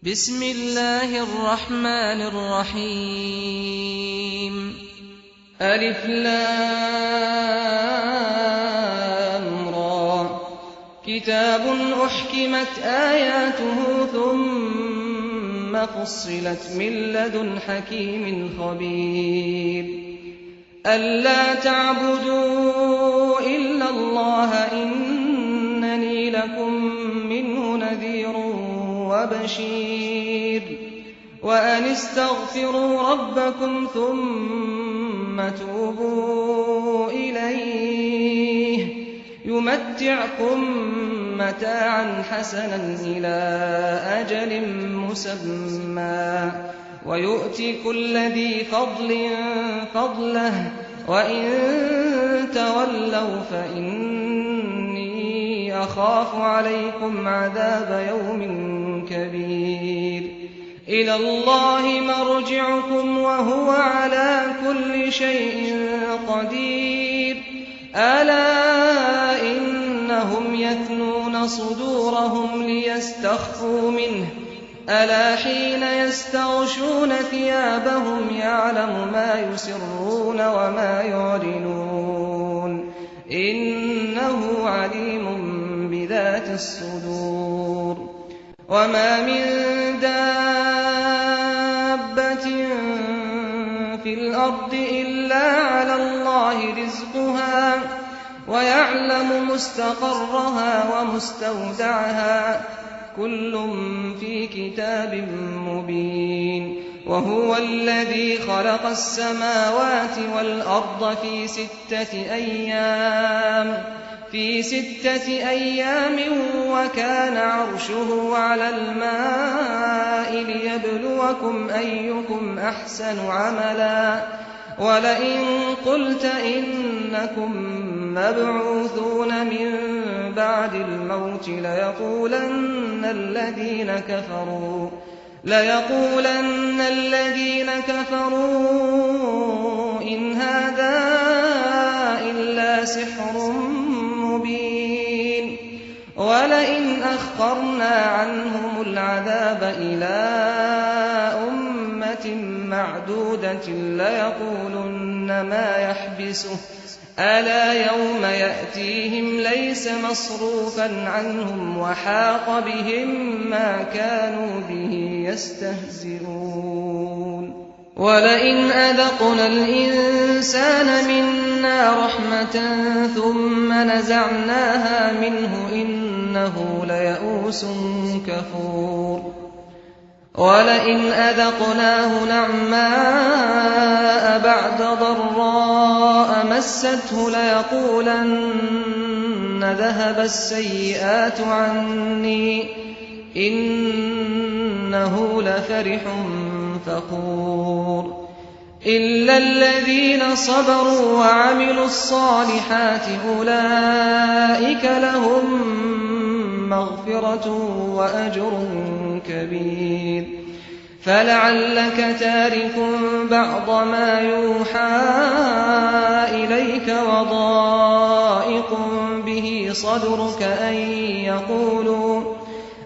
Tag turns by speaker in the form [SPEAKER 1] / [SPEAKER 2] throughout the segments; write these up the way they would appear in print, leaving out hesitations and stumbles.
[SPEAKER 1] بسم الله الرحمن الرحيم ألف لام را كتاب أحكمت آياته ثم فصلت من لدن حكيم خبير ألا تعبدوا إلا الله إنني لكم منه نذير وبشير وأن استغفروا ربكم ثم توبوا إليه يمتعكم متاعا حسنا إلى أجل مسمى ويؤتي كل ذي فضل فضله وإن تولوا فإني أخاف عليكم عذاب يوم كبير إلى الله مرجعكم وهو على كل شيء قدير ألا إنهم يثنون صدورهم ليستخفوا منه ألا حين يستغشون ثيابهم يعلم ما يسرون وما يعلنون إنه عليم بذات الصدور وما من دابة في الأرض إلا على الله رزقها ويعلم مستقرها ومستودعها كل في كتاب مبين وهو الذي خلق السماوات والأرض في ستة أيام وكان عرشه على الماء ليبلوكم أيكم أحسن عملا ولئن قلت إنكم مبعوثون من بعد الموت ليقولن الذين كفروا إن هذا إلا سحر مبين ولئن أخرنا عنهم العذاب إلى أمة معدودة ليقولن ما يحبسه ألا يوم يأتيهم ليس مصروفا عنهم وحاق بهم ما كانوا به يستهزئون ولئن أذقنا الإنسان منا رحمة ثم نزعناها منه إنه ليئوس كفور ولئن أذقناه نعماء بعد ضراء مسته ليقولن ذهب السيئات عني إنه لفرح فخور إلا الذين صبروا وعملوا الصالحات أولئك لهم مغفرة وأجر كبير فلعلك تارك بعض ما يوحى إليك وضائق به صدرك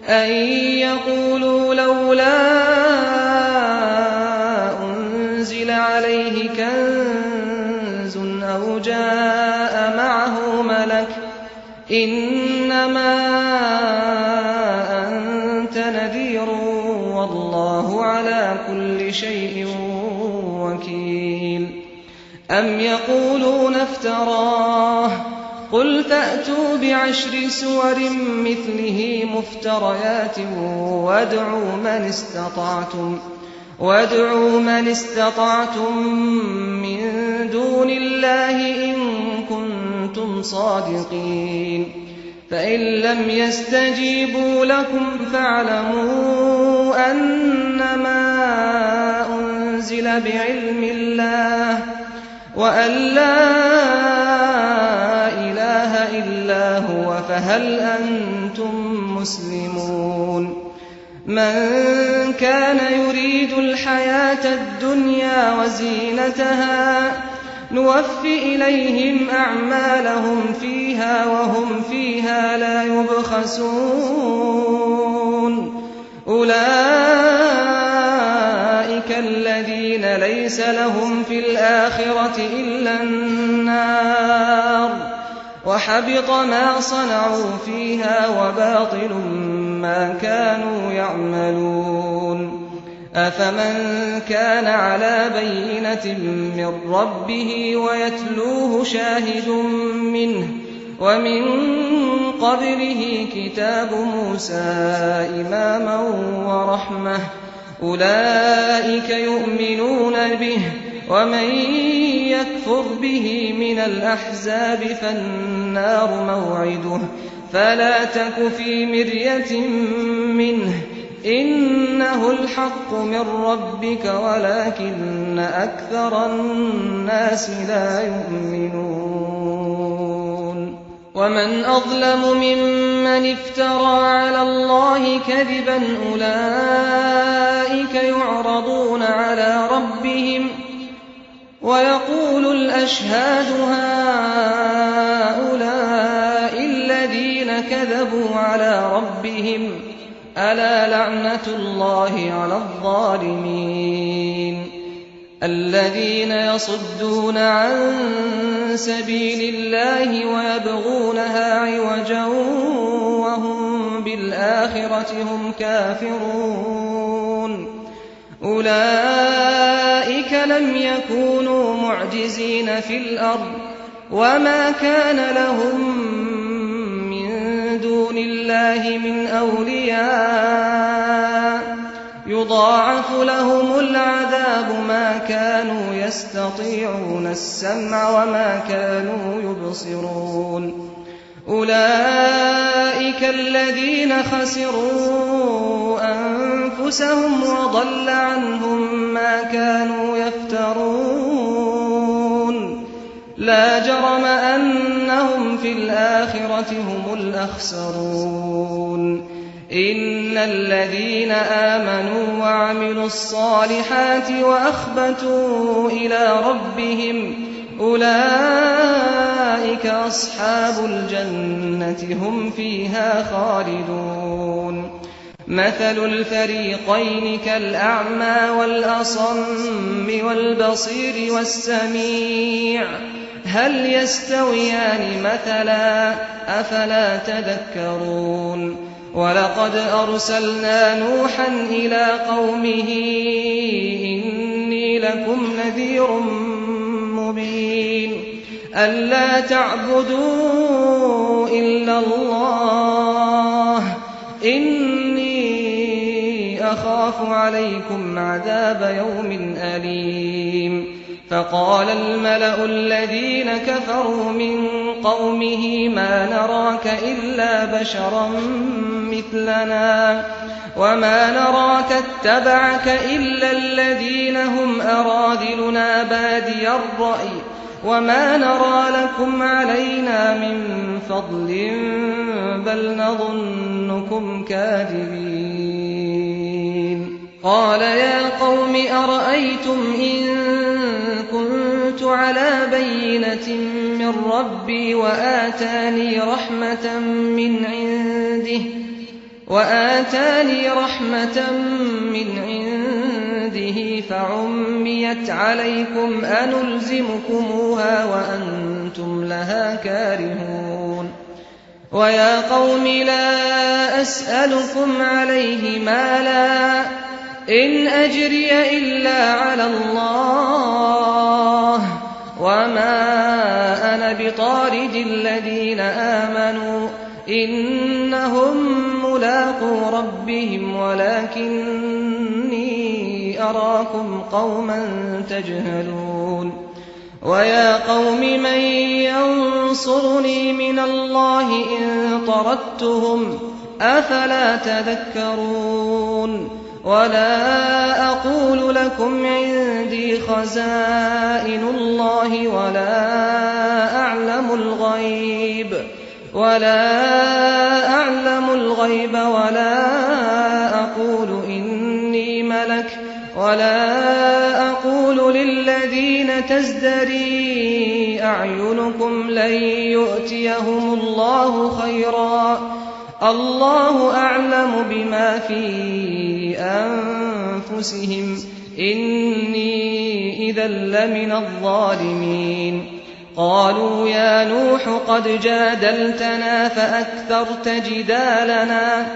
[SPEAKER 1] أن يقولوا لولا أنزل عليه كنز أو جاء معه ملك إنما أنت نذير والله على كل شيء وكيل أم يقولون افتراه قل فأتوا بعشر سور مثله مفتريات وادعوا من استطعتم من دون الله إن كنتم صادقين فإن لم يستجيبوا لكم فاعلموا أنما أنزل بعلم الله وأن لا إله إلا هو فهل أنتم مسلمون من كان يريد الحياة الدنيا وزينتها نوف إليهم أعمالهم فيها وهم فيها لا يبخسون أولئك الذين ليس لهم في الآخرة إلا النار وحبط ما صنعوا فيها وباطل ما كانوا يعملون أفمن كان على بينة من ربه ويتلوه شاهد منه ومن قبله كتاب موسى إماما ورحمة أولئك يؤمنون به ومن يكفر به من الأحزاب فالنار موعده فلا تك في مرية منه إنه الحق من ربك ولكن أكثر الناس لا يؤمنون ومن أظلم ممن افترى على الله كذبا أولئك يعرضون على ربهم ويقول الأشهاد هؤلاء الذين كذبوا على ربهم ألا لعنة الله على الظالمين الذين يصدون عن سبيل الله ويبغونها عوجا وهم بالآخرة هم كافرون أولئك لم يكونوا معجزين في الأرض وما كان لهم من دون الله من أولياء يضاعف لهم العذاب ما كانوا يستطيعون السمع وما كانوا يبصرون أولئك الذين خسروا أنفسهم وضل عنهم ما كانوا يفترون لا جرم أنهم في الآخرة هم الأخسرون إن الذين آمنوا وعملوا الصالحات وأخبتوا إلى ربهم أولئك أصحاب الجنة هم فيها خالدون مثل الفريقين كالأعمى والأصم والبصير والسميع هل يستويان مثلا أفلا تذكرون ولقد أرسلنا نوحا إلى قومه إني لكم نذير مبين ألا تعبدوا إلا الله إني أخاف عليكم عذاب يوم أليم فقال الملأ الذين كفروا من قومه ما نراك إلا بشرا مثلنا وما نراك اتبعك إلا الذين هم أراذلنا بادي الرأي وما نرى لكم علينا من فضل بل نظنكم كاذبين قال يا قوم أرأيتم إن كنت على بينة من ربي وآتاني رحمة من عنده فعميت عليكم أنلزمكموها وأنتم لها كارهون ويا قوم لا أسألكم عليه مالا إن أجري إلا على الله وما أنا بطارد الذين آمنوا إنهم ملاقو ربهم ولكني أراكم قوما تجهلون ويا قوم من ينصرني من الله إن طردتهم أفلا تذكرون ولا أقول لكم عندي خزائن الله ولا أعلم الغيب ولا أقول إني ملك ولا أقول للذين تزدري أعينكم لن يؤتيهم الله خيرا الله أعلم بما في أنفسهم إني إذا لمن الظالمين. قالوا يا نوح قد جادلتنا فأكثرت جدالنا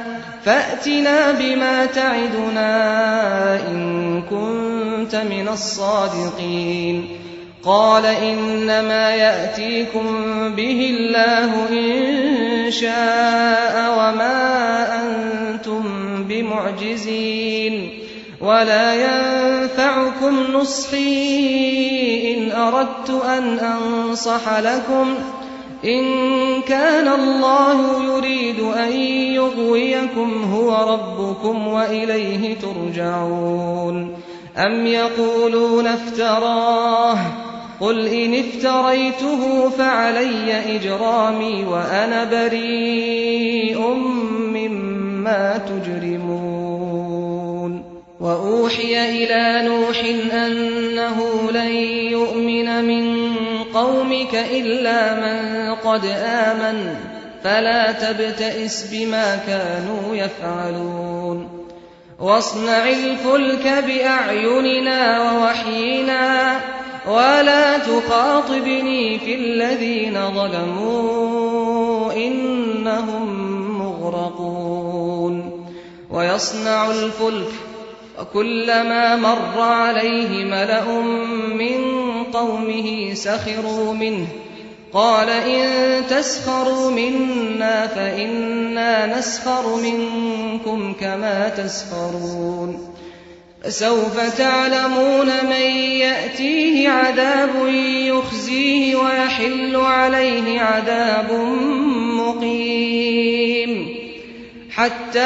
[SPEAKER 1] فأتنا بما تعدنا إن كنت من الصادقين. قال إنما يأتيكم به الله إن شاء وما أنتم بمعجزين ولا ينفعكم نصحي إن أردت أن أنصح لكم إن كان الله يريد أن يغويكم هو ربكم وإليه ترجعون. أم يقولون افتراه قل إن افتريته فعلي إجرامي وأنا بريء مما تجرمون. وأوحي إلى نوح أنه لن يؤمن من قومك إلا من قد آمن فلا تبتئس بما كانوا يفعلون. واصنع الفلك بأعيننا ووحينا ولا تخاطبني في الذين ظلموا إنهم مغرقون. ويصنع الفلك وكلما مر عليه ملأ من قومه سخروا منه قال إن تسخروا منا فإنا نسخر منكم كما تسخرون. فسوف تعلمون من يأتيه عذاب يخزيه ويحل عليه عذاب مقيم. حتى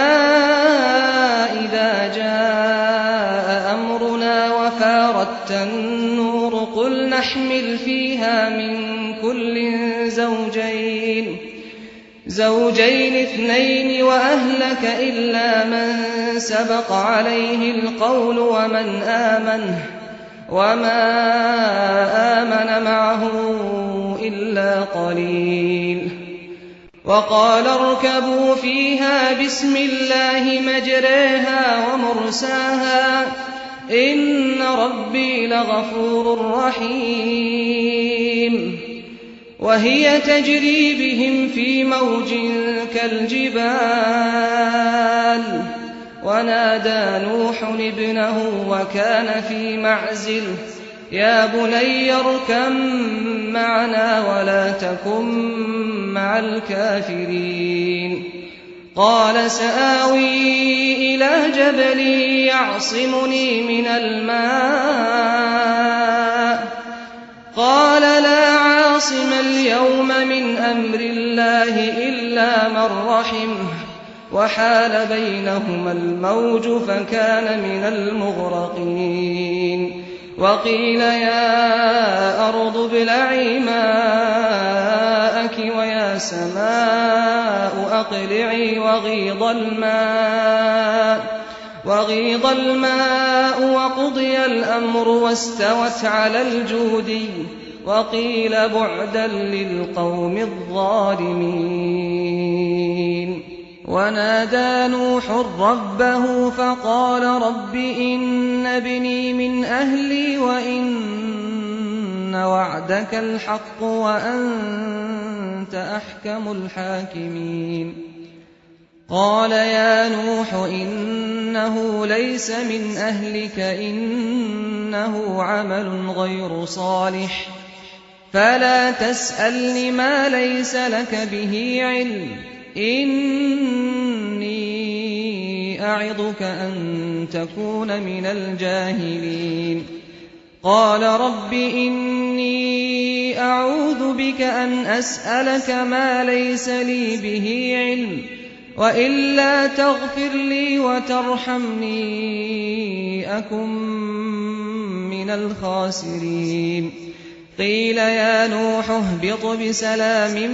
[SPEAKER 1] إذا جاء أمرنا وفارت النور قل نحمل فيها من كل زوجين اثنين وأهلك إلا من سبق عليه القول وما آمن معه إلا قليل. وقال اركبوا فيها بسم الله مجريها ومرساها إن ربي لغفور رحيم. وهي تجري بهم في موج كالجبال ونادى نوح ابنه وكان في معزل يا بني اركب معنا ولا تكن مع الكافرين. قال سآوي إلى جبل يعصمني من الماء قال لا عاصم اليوم من أمر الله إلا من رحمه وحال بينهما الموج فكان من المغرقين. وقيل يا أرض ابلعي ماءك ويا سماء أقلعي وغيض الماء وقضي الأمر واستوت على الجودي وقيل بعدا للقوم الظالمين. ونادى نوح ربه فقال رب إن ابني من أهلي وإن وعدك الحق وأنت أحكم الحاكمين. قال يا نوح إنه ليس من أهلك إنه عمل غير صالح فلا تسألني ما ليس لك به علم إني أعظك أن تكون من الجاهلين. قال رب إني أعوذ بك أن أسألك ما ليس لي به علم وإلا تغفر لي وترحمني أكن من الخاسرين. قيل يا نوح اهبط بسلام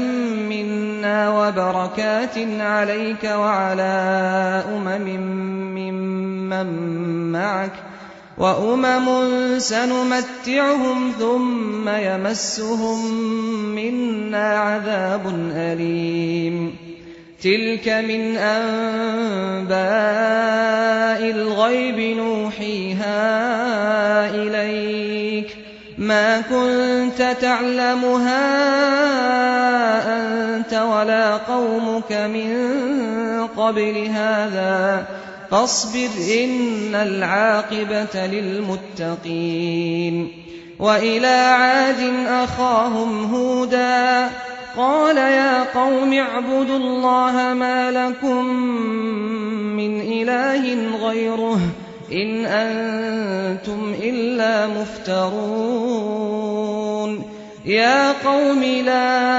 [SPEAKER 1] منا وبركات عليك وعلى ممن معك وأمم سنمتعهم ثم يمسهم منا عذاب أليم. تِلْكَ مِنْ أَنبَاءِ الْغَيْبِ نُوحِيهَا إِلَيْكَ ۖ مَا كُنتَ تَعْلَمُهَا أَنتَ وَلَا قَوْمُكَ مِن قَبْلِ هَٰذَا ۖ فَاصْبِرْ إِنَّ الْعَاقِبَةَ لِلْمُتَّقِينَ. وَإِلَىٰ عَادٍ أَخَاهُمْ هُودًا ۗ قَالَ يَا قَوْمِ اعْبُدُوا اللَّهَ مَا لَكُم مِّنْ إِلَٰهٍ غَيْرُهُ إِنْ أَنتُمْ إِلَّا مُفْتَرُونَ. يَا قَوْمِ لَا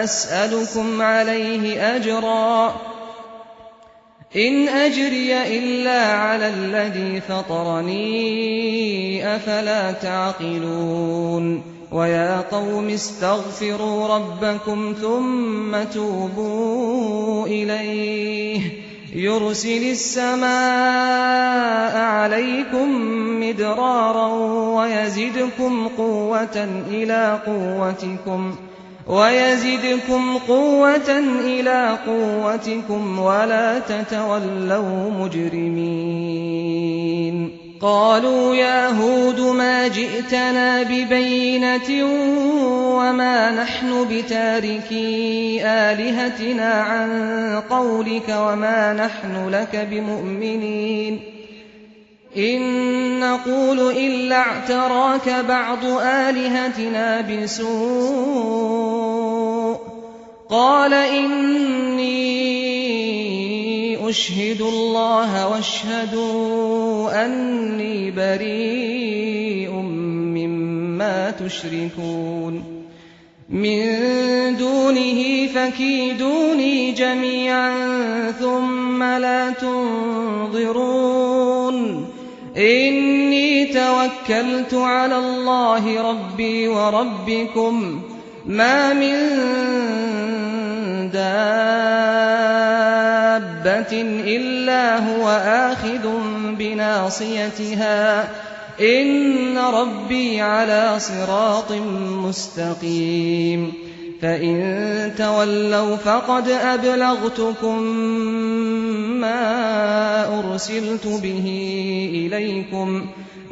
[SPEAKER 1] أَسْأَلُكُمْ عَلَيْهِ أَجْرًا ۖ إِنْ أَجْرِيَ إِلَّا عَلَى الَّذِي فَطَرَنِي ۚ أَفَلَا تَعْقِلُونَ. وَيَا قَوْمِ اسْتَغْفِرُوا رَبَّكُمْ ثُمَّ تُوبُوا إِلَيْهِ يُرْسِلِ السَّمَاءَ عَلَيْكُم مِّدْرَارًا وَيَزِدْكُمْ قُوَّةً إِلَىٰ قُوَّتِكُمْ وَلَا تَتَوَلَّوْا مُجْرِمِينَ. قَالُوا يَا هُودُ مَا جِئْتَنَا بِبَيِّنَةٍ وَمَا نَحْنُ بِتَارِكِي آلِهَتِنَا عَن قَوْلِكَ وَمَا نَحْنُ لَكَ بِمُؤْمِنِينَ. إِن نَّقُولُ إِلَّا اعْتَرَاكَ بَعْضُ آلِهَتِنَا بِسُوءٍ ۗ قَالَ إِنِّي أُشْهِدُ اللَّهَ وَاشْهَدُوا أَنِّي بَرِيءٌ مِّمَّا تُشْرِكُونَ مِن دُونِهِ فَكِيدُونِي جَمِيعًا ثُمَّ لَا تُنظِرُونِ. إِنِّي تَوَكَّلْتُ عَلَى اللَّهِ رَبِّي وَرَبِّكُم مَّا مِن دَابَّةٍ إِلَّا هُوَ آخِذٌ بِنَاصِيَتِهَا ۚ إِنَّ رَبِّي عَلَىٰ صِرَاطٍ مُّسْتَقِيمٍ. فَإِن تَوَلَّوْا فَقَدْ أَبْلَغْتُكُم مَّا أُرْسِلْتُ بِهِ إِلَيْكُمْ ۚ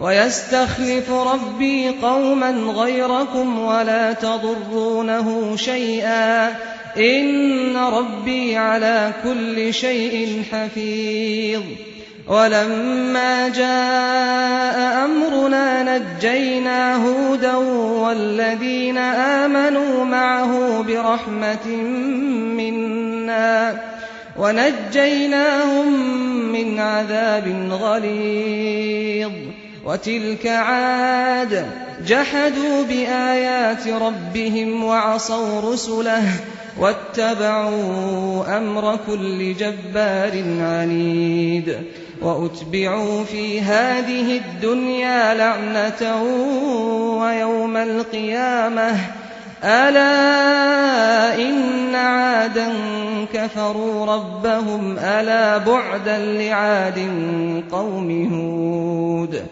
[SPEAKER 1] وَيَسْتَخْلِفُ رَبِّي قَوْمًا غَيْرَكُمْ وَلَا تَضُرُّونَهُ شَيْئًا ۚ إِنَّ رَبِّي عَلَىٰ كُلِّ شَيْءٍ حَفِيظٌ. وَلَمَّا جَاءَ أَمْرُنَا نَجَّيْنَا هُودًا وَالَّذِينَ آمَنُوا مَعَهُ بِرَحْمَةٍ مِّنَّا وَنَجَّيْنَاهُم مِّنْ عَذَابٍ غَلِيظٍ. وَتِلْكَ عَادٌ ۖ جَحَدُوا بِآيَاتِ رَبِّهِمْ وَعَصَوْا رُسُلَهُ وَاتَّبَعُوا أَمْرَ كُلِّ جَبَّارٍ عَنِيدٍ. وَأُتْبِعُوا فِي هَٰذِهِ الدُّنْيَا لَعْنَةً وَيَوْمَ الْقِيَامَةِ ۗ أَلَا إِنَّ عَادًا كَفَرُوا رَبَّهُمْ ۗ أَلَا بُعْدًا لِّعَادٍ قَوْمِ هُودٍ.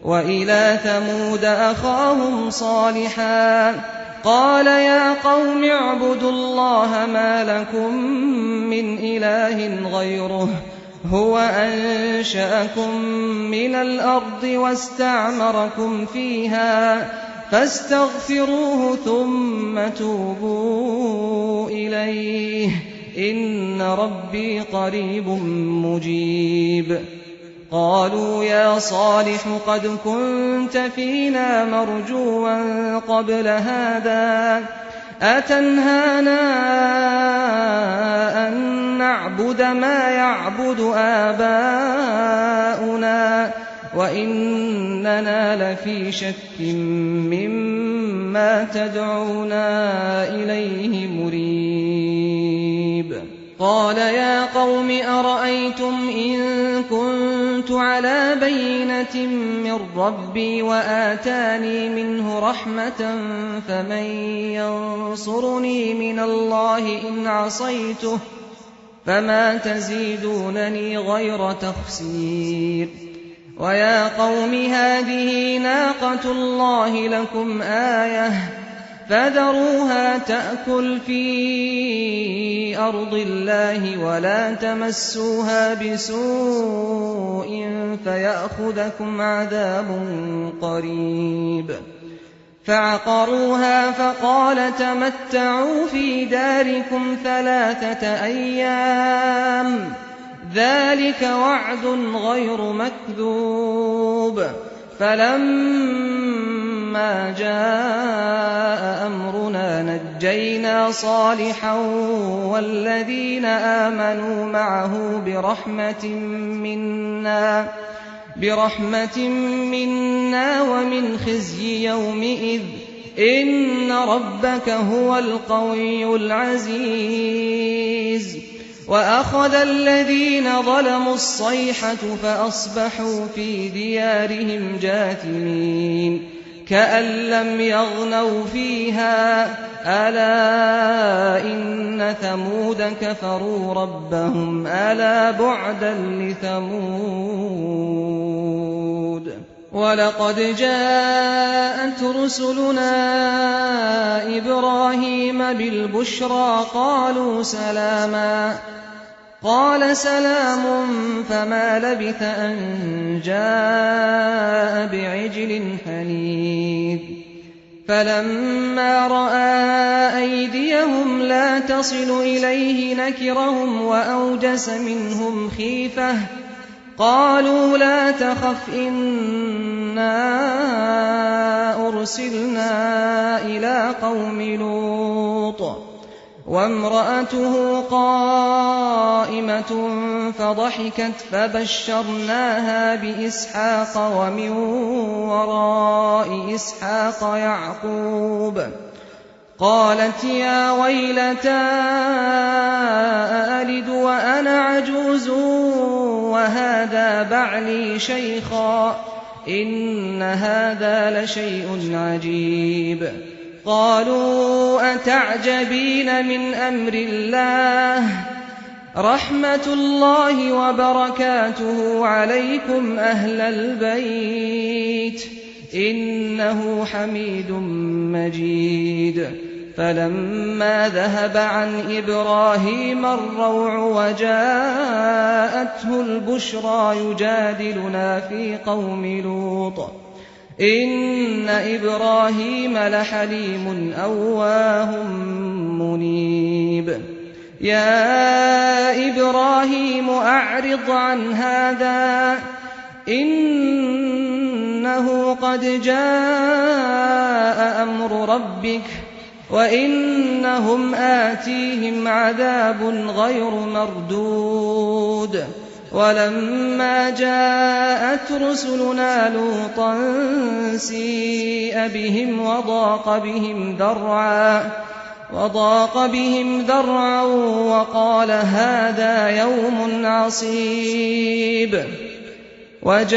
[SPEAKER 1] وَإِلَىٰ ثَمُودَ أَخَاهُمْ صَالِحًا ۗ قَالَ يَا قَوْمِ اعْبُدُوا اللَّهَ مَا لَكُم مِّنْ إِلَٰهٍ غَيْرُهُ هُوَ أَنشَأَكُم مِّنَ الْأَرْضِ وَاسْتَعْمَرَكُمْ فِيهَا فَاسْتَغْفِرُوهُ ثُمَّ تُوبُوا إِلَيْهِ ۚ إِنَّ رَبِّي قَرِيبٌ مُّجِيبٌ. قَالُوا يَا صَالِحُ قَدْ كُنتَ فِينَا مَرْجُوًّا قَبْلَ هَٰذَا ۖ أَتَنْهَانَا أَن نَّعْبُدَ مَا يَعْبُدُ آبَاؤُنَا وَإِنَّنَا لَفِي شَكٍّ مِّمَّا تَدْعُونَا إِلَيْهِ مُرِيبٍ. قَالَ يَا قَوْمِ أَرَأَيْتُمْ إِن كُنتُ عَلَىٰ بَيِّنَةٍ مِّن رَّبِّي وَآتَانِي مِنْهُ رَحْمَةً فَمَن يَنصُرُنِي مِنَ اللَّهِ إِنْ عَصَيْتُهُ ۖ فَمَا تَزِيدُونَنِي غَيْرَ تَخْسِيرٍ. وَيَا قَوْمِ هَٰذِهِ نَاقَةُ اللَّهِ لَكُمْ آيَةً ۖ فذروها تأكل في أرض الله ولا تمسوها بسوء فيأخذكم عذاب قريب. فعقروها فقال تمتعوا في داركم 3 أيام ذلك وعد غير مكذوب. فلما جاء أمرنا نجينا صالحا والذين آمنوا معه برحمة منا ومن خزي يومئذ إن ربك هو القوي العزيز. وأخذ الذين ظلموا الصيحة فأصبحوا في ديارهم جاثمين كأن لم يغنوا فيها ألا إن ثمود كفروا ربهم ألا بعدا لثمود. ولقد جاءت رسلنا إبراهيم بالبشرى قالوا سلاما قال سلام فما لبث أن جاء بعجل حنيذ. فلما رأى أيديهم لا تصل إليه نكرهم وأوجس منهم خيفة قالوا لا تخف إنا أرسلنا إلى قوم لوط وامرأته قائمة فضحكت فبشرناها بإسحاق ومن وراء إسحاق يعقوب. قالت يا ويلتى أألد وأنا عجوز وهذا بعلي شيخا إن هذا لشيء عجيب. قالوا أتعجبين من أمر الله رحمة الله وبركاته عليكم أهل البيت إنه حميد مجيد. فلما ذهب عن إبراهيم الروع وجاءته البشرى يجادلنا في قوم لوط إن إبراهيم لحليم أواه منيب. يا إبراهيم أعرض عن هذا إنه قد جاء أمر ربك وإنهم آتيهم عذاب غير مردود. ولما جاءت رسلنا لوطا سيء بهم وضاق بهم ذرعا وقال هذا يوم عصيب. وجاءه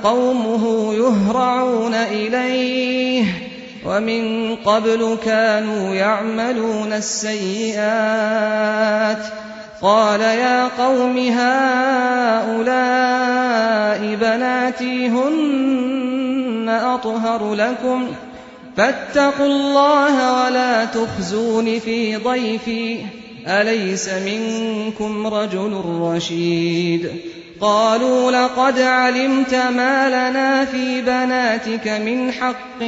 [SPEAKER 1] قومه يهرعون إليه ومن قبل كانوا يعملون السيئات. قال يا قوم هؤلاء بناتي هن أطهر لكم فاتقوا الله ولا تخزون في ضيفي أليس منكم رجل رشيد. قالوا لقد علمت ما لنا في بناتك من حق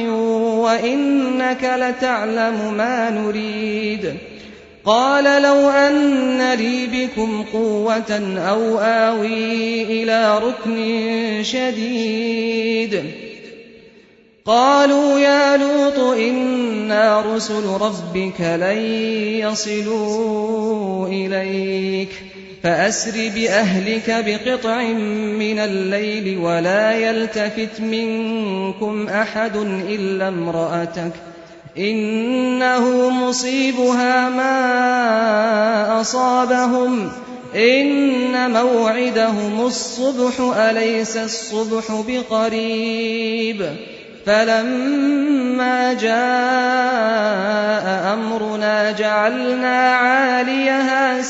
[SPEAKER 1] وإنك لتعلم ما نريد. قال لو أن لي بكم قوة أو آوي إلى ركن شديد. قالوا يا لوط إنا رسل ربك لن يصلوا إليك فأسر بأهلك بقطع من الليل ولا يلتفت منكم أحد إلا امرأتك إنه مصيبها ما أصابهم إن موعدهم الصبح أليس الصبح بقريب. فلما جاء أمرنا جعلنا عاليها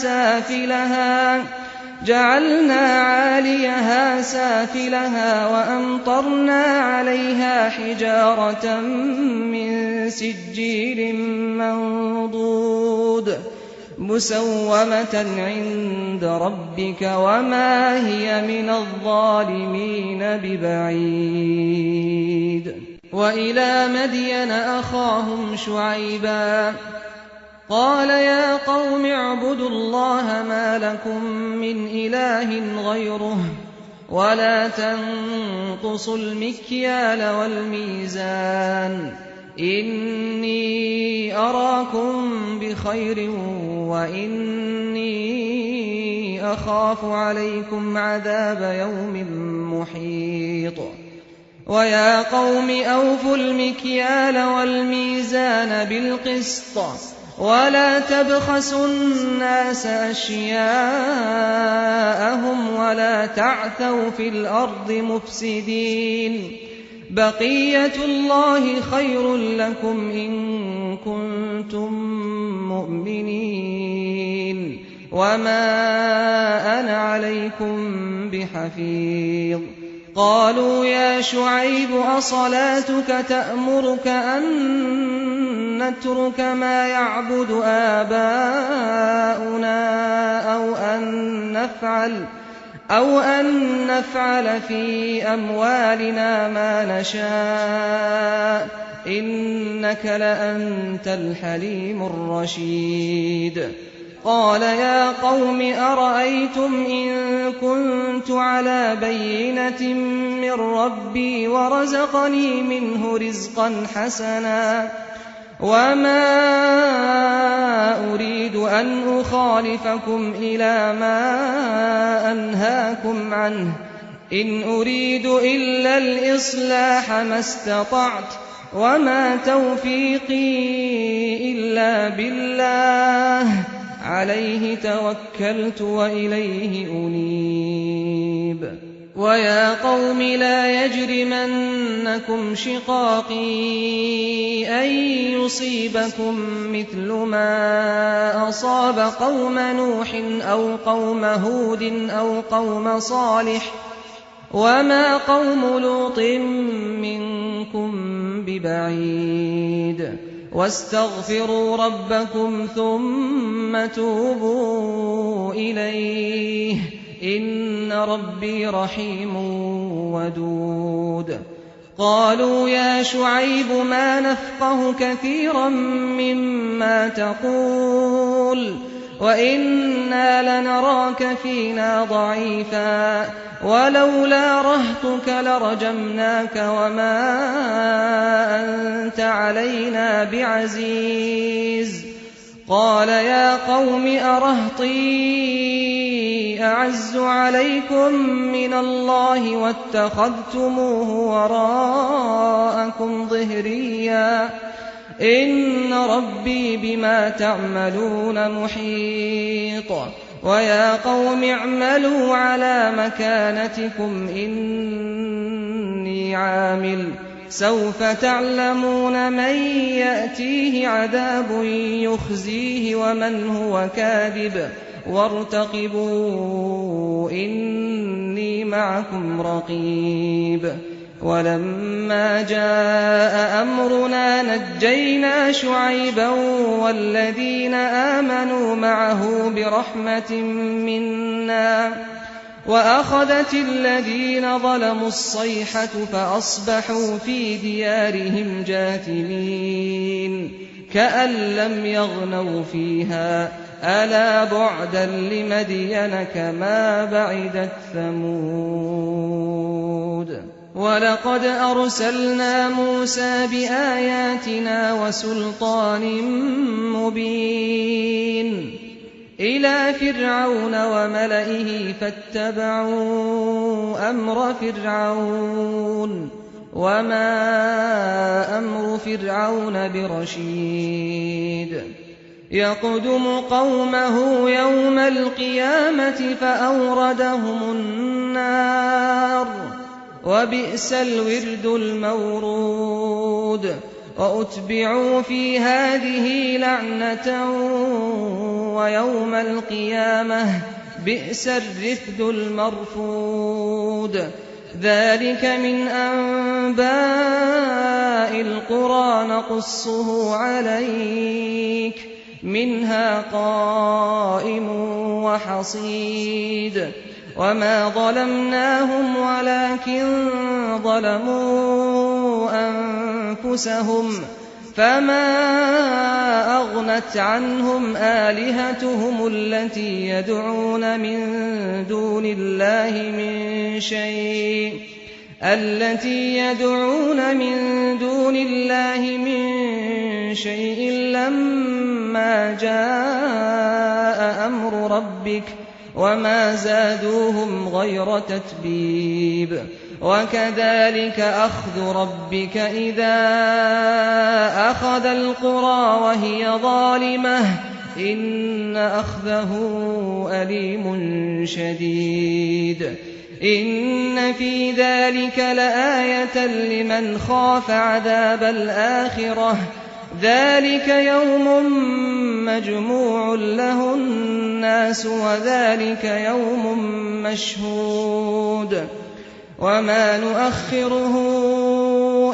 [SPEAKER 1] جعلنا عاليها سافلها وأمطرنا عليها حجارة من سجيل منضود مسومة عند ربك وما هي من الظالمين ببعيد. وإلى مدين أخاهم شعيبا قال يا قوم اعبدوا الله ما لكم من إله غيره ولا تنقصوا المكيال والميزان إني أراكم بخير وإني أخاف عليكم عذاب يوم محيط. ويا قوم أوفوا المكيال والميزان بالقسط ولا تبخسوا الناس أشياءهم ولا تعثوا في الأرض مفسدين بقية الله خير لكم إن كنتم مؤمنين وما أنا عليكم بحفيظ. قالوا يا شعيب أصلاتك تأمرك أن نترك ما يعبد آباؤنا أو أن نفعل في أموالنا ما نشاء إنك لأنت الحليم الرشيد. قال يا قوم أرأيتم إن كنت على بينة من ربي ورزقني منه رزقا حسنا وما أريد أن أخالفكم إلى ما أنهاكم عنه إن أريد إلا الإصلاح ما استطعت وما توفيقي إلا بالله عليه توكلت وإليه أنيب. ويا قوم لا يجرمنكم شقاقي أن يصيبكم مثل ما أصاب قوم نوح أو قوم هود أو قوم صالح وما قوم لوط منكم ببعيد. واستغفروا ربكم ثم توبوا إليه إن ربي رحيم ودود. قالوا يا شعيب ما نفقه كثيرا مما تقول وإنا لنراك فينا ضعيفا ولولا رهطك لرجمناك وما أنت علينا بعزيز. قال يا قوم أرهطي أعز عليكم من الله واتخذتموه وراءكم ظهريا إن ربي بما تعملون محيط. ويا قوم اعملوا على مكانتكم إني عامل سوف تعلمون من يأتيه عذاب يخزيه ومن هو كاذب وارتقبوا إني معكم رقيب. ولما جاء أمرنا نجينا شعيبا والذين آمنوا معه برحمة منا وأخذت الذين ظلموا الصيحة فأصبحوا في ديارهم جاثمين كأن لم يغنوا فيها ألا بعدا لمدين كما بعدت ثمود. ولقد أرسلنا موسى بآياتنا وسلطان مبين إلى فرعون وملئه فاتبعوا أمر فرعون وما أمر فرعون برشيد. يقدم قومه يوم القيامة فأوردهم النار وبئس الورد المورود. وأتبعوا في هذه لعنة ويوم القيامة بئس الرفد المرفود ذلك من أنباء القرى نقصه عليك منها قائم وحصيد وما ظلمناهم ولكن ظلموا أنفسهم فما أغنت عنهم آلهتهم التي يدعون من دون الله من شيء لما جاء أمر ربك وما زادوهم غير تتبيب وكذلك أخذ ربك إذا أخذ القرى وهي ظالمة إن أخذه أليم شديد إن في ذلك لآية لمن خاف عذاب الآخرة ذلك يوم مجموع له الناس وذلك يوم مشهود وما نؤخره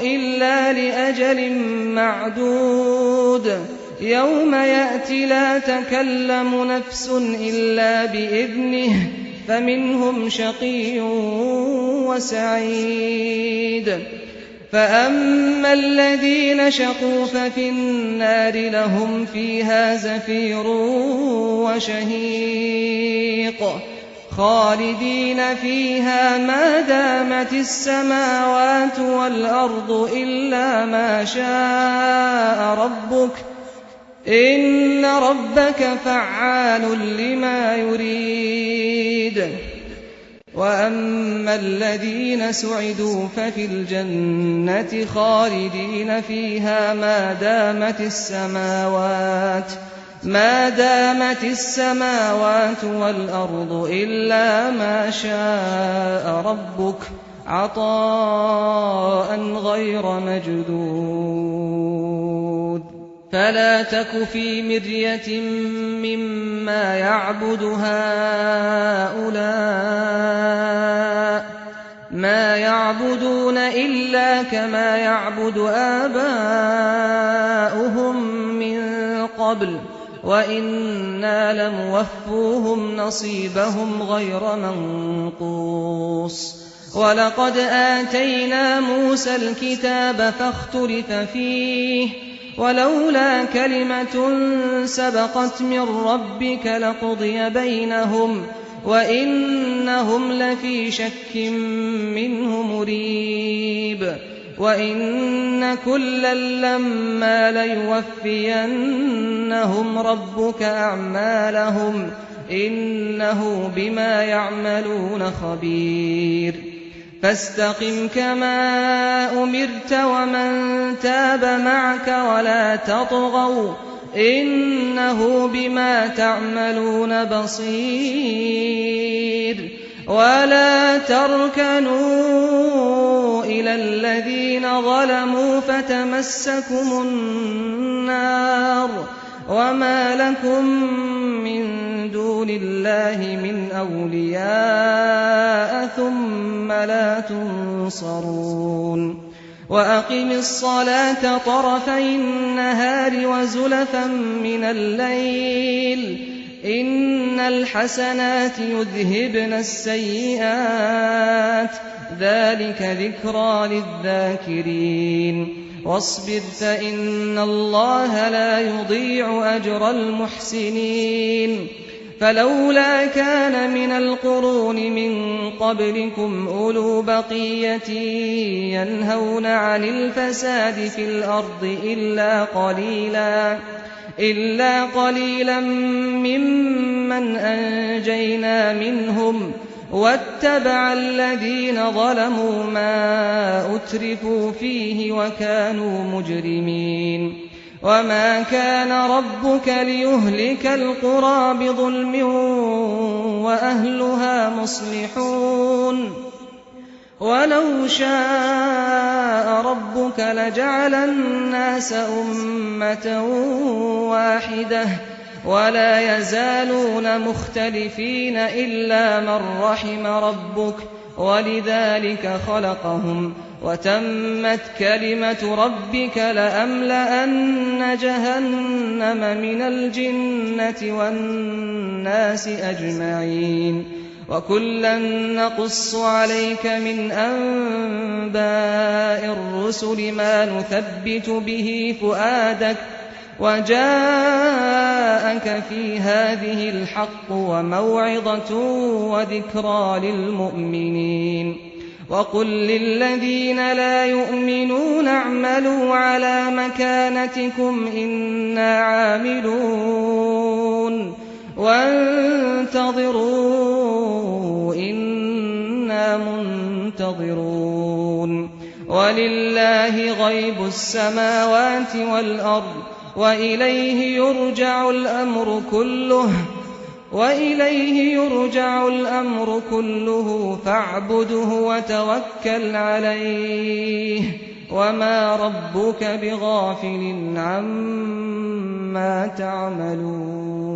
[SPEAKER 1] إلا لأجل معدود يوم يأتي لا تكلم نفس إلا بإذنه فمنهم شقي وسعيد فأما الذين شقوا ففي النار لهم فيها زفير وشهيق خالدين فيها ما دامت السماوات والأرض إلا ما شاء ربك إن ربك فعال لما يريد وأما الذين سعدوا ففي الجنة خالدين فيها ما دامت السماوات والأرض إلا ما شاء ربك عطاء غير مجدود فلا تك في مرية مما يعبد هؤلاء ما يعبدون إلا كما يعبد آباؤهم من قبل وإنا لموفوهم نصيبهم غير منقوص ولقد آتينا موسى الكتاب فاختلف فيه ولولا كلمة سبقت من ربك لقضي بينهم وإنهم لفي شك منه مريب وإن كلا لما ليوفينهم ربك أعمالهم إنه بما يعملون خبير فاستقم كما أمرت ومن تاب معك ولا تطغوا إنه بما تعملون بصير ولا تركنوا إلى الذين ظلموا فتمسكم النار وما لكم من دون الله من أولياء ثم لا تنصرون وأقم الصلاة طرفي النهار وزلفا من الليل إن الحسنات يذهبن السيئات ذلك ذكرى للذاكرين واصبر فإن الله لا يضيع أجر المحسنين فلولا كان من القرون من قبلكم أولو بقية ينهون عن الفساد في الأرض إلا قليلا ممن أنجينا منهم واتبع الذين ظلموا ما أترفوا فيه وكانوا مجرمين وما كان ربك ليهلك القرى بظلم وأهلها مصلحون ولو شاء ربك لجعل الناس أمة واحدة ولا يزالون مختلفين إلا من رحم ربك ولذلك خلقهم وتمت كلمة ربك لأملأن جهنم من الجنة والناس أجمعين وكلا نقص عليك من أنباء الرسل ما نثبت به فؤادك وجاءك في هذه الحق وموعظة وذكرى للمؤمنين وقل للذين لا يؤمنون اعملوا على مكانتكم إنا عاملون وانتظروا إنا منتظرون ولله غيب السماوات والأرض وإليه يرجع الأمر كله فاعبده وتوكل عليه وما ربك بغافل عما تعملون